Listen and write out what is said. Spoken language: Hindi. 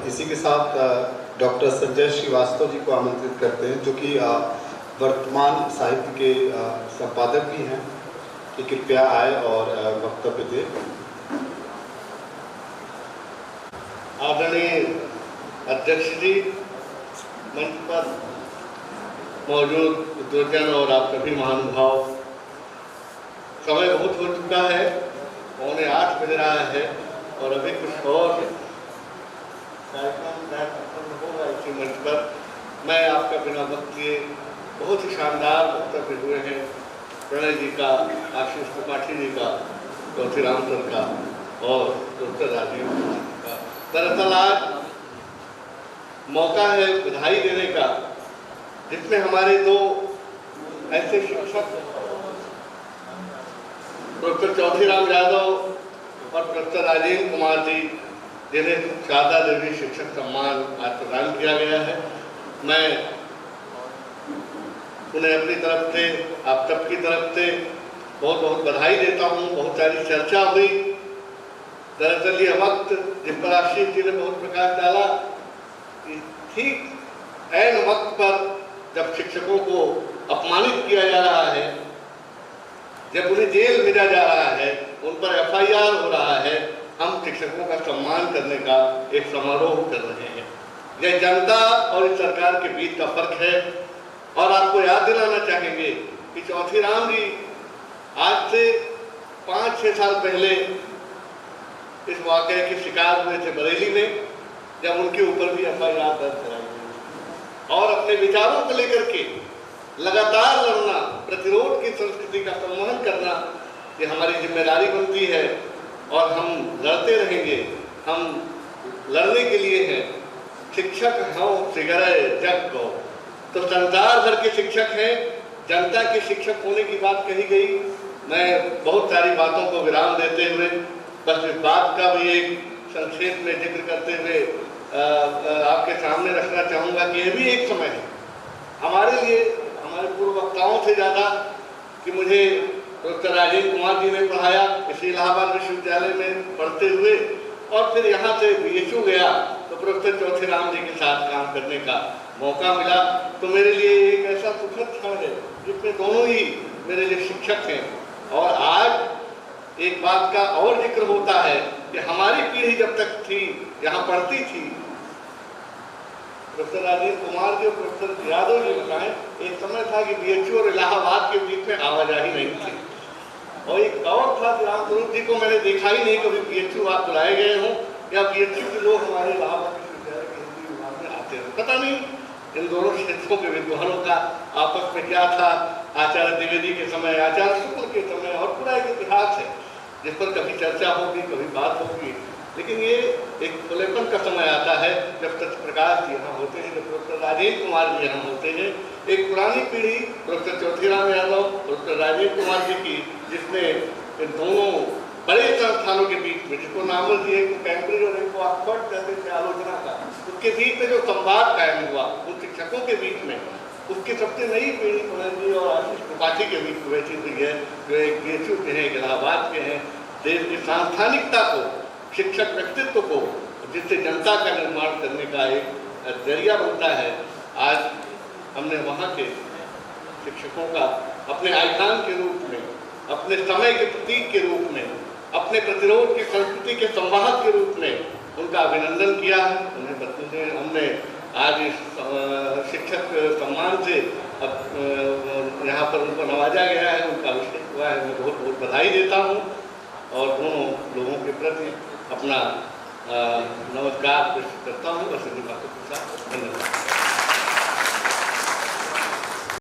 इसी के साथ डॉक्टर संजय श्रीवास्तव जी को आमंत्रित करते हैं, जो कि वर्तमान साहित्य के संपादक भी हैं, कि कृपया आए और वक्तव्य दें। आदरणीय अध्यक्ष जी, मंच पर मौजूद विद्वजन और आप सभी महानुभाव, समय बहुत हो चुका है, 7:45 बज रहा है और अभी कुछ और कार्यक्रम होगा इसी मंच पर। मैं आपका बिना वक्त लिए बहुत ही शानदार वक्तव्य हुए हैं प्रणय जी का, आशीष त्रिपाठी जी का, चौथीराम सर का और डॉक्टर राजीव का। दरअसल आज मौका है बधाई देने का, जिसमें हमारे दो ऐसे शिक्षक डॉक्टर चौथीराम यादव और डॉक्टर राजेंद्र कुमार जी, जिन्हें शारदा देवी शिक्षक सम्मान आज प्रदान किया गया है, मैं उन्हें अपनी तरफ से, आप सबकी तरफ से बहुत बहुत बधाई देता हूँ। बहुत सारी चर्चा हुई। दरअसल ये वक्त जिस पर आशीष जी ने बहुत प्रकाश डाला, ठीक ऐन वक्त पर जब शिक्षकों को अपमानित किया जा रहा है, जब उन्हें जेल भेजा जा रहा है, उन पर FIR हो रहा है, हम शिक्षकों का सम्मान करने का एक समारोह कर रहे हैं। यह जनता और इस सरकार के बीच का फर्क है। और आपको याद दिलाना चाहेंगे कि चौथीराम जी आज से 5-6 साल पहले इस वाकये के शिकार हुए थे बरेली में, जब उनके ऊपर भी FIR दर्ज कराई गई। और अपने विचारों को लेकर के लगातार लड़ना, प्रतिरोध की संस्कृति का सम्मान करना, ये हमारी जिम्मेदारी बनती है और हम लड़ते रहेंगे। हम लड़ने के लिए हैं। शिक्षक हो सिगरे जग को, तो संसार भर के शिक्षक हैं। जनता के शिक्षक होने की बात कही गई। मैं बहुत सारी बातों को विराम देते हुए बस इस बात का भी एक संक्षेप में जिक्र करते हुए आपके सामने रखना चाहूँगा कि यह भी एक समय है हमारे लिए, हमारे पूर्व वक्ताओं से ज़्यादा, कि मुझे डॉक्टर राजेंद्र कुमार जी ने पढ़ाया इसी इलाहाबाद विश्वविद्यालय में पढ़ते हुए, और फिर यहाँ से BHU गया तो प्रोफेसर चौथीराम जी के साथ काम करने का मौका मिला। तो मेरे लिए एक ऐसा सुखद क्षण है जिसमें दोनों ही मेरे लिए शिक्षक हैं। और आज एक बात का और जिक्र होता है कि हमारी पीढ़ी जब तक थी, यहाँ पढ़ती थी, प्रोफेसर राजेंद्र कुमार जी और प्रोफेसर यादव जी बताएं, एक समय था कि BHU और इलाहाबाद के बीच में आवाजाही नहीं थी। और एक और था, राम स्वरूप जी को मैंने देखा ही नहीं कभी BHU आप बुलाए गए हों या BHU के लोग हमारे इलाहाबाद विश्वविद्यालय के हिंदी विभाग में आते हैं। पता नहीं इन दोनों क्षेत्रों के विद्वानों का आपस में क्या था। आचार्य द्विवेदी के समय, आचार्य शुक्ल के समय, और पूरा एक इतिहास है जिस पर कभी चर्चा होगी, कभी बात होगी। लेकिन ये एक खुलेपन का समय आता है जब सत्य प्रकाश जी यहाँ होते हैं, जब प्रोफेसर राजेंद्र कुमार जी यहाँ होते हैं। एक पुरानी पीढ़ी प्रोफेसर चौथीराम यादव, प्रोफेसर राजेंद्र कुमार जी की, जिसने इन दोनों बड़े संस्थानों के बीच में, जिसको नाम दिए, एक कैम्ब्रिज और एक को ऑक्सफोर्ड कहते थे आलोचना का, उसके बीच में जो संवाद कायम हुआ उन शिक्षकों के बीच में, उसकी सबसे नई पीढ़ी प्रणय जी और आशीष त्रिपाठी के बीच में बैठी हुई है, जो एक BHU के हैं, एक इलाहाबाद के हैं। देश की सांस्थानिकता को, शिक्षक व्यक्तित्व को, जिससे जनता का निर्माण करने का एक जरिया बनता है। आज हमने वहाँ के शिक्षकों का अपने आइकान के रूप में, अपने समय के प्रतीक के रूप में, अपने प्रतिरोध की संस्कृति के संवाहक के रूप में उनका अभिनंदन किया है। उन्हें हमने आज इस शिक्षक सम्मान से यहाँ पर उनको नवाजा गया है, उनका अभिषेक हुआ है। मैं बहुत बहुत बधाई देता हूँ और दोनों लोगों के प्रति अपना नमस्कार पेश करता हूँ। बस इन्हीं बातों के साथ धन्यवाद।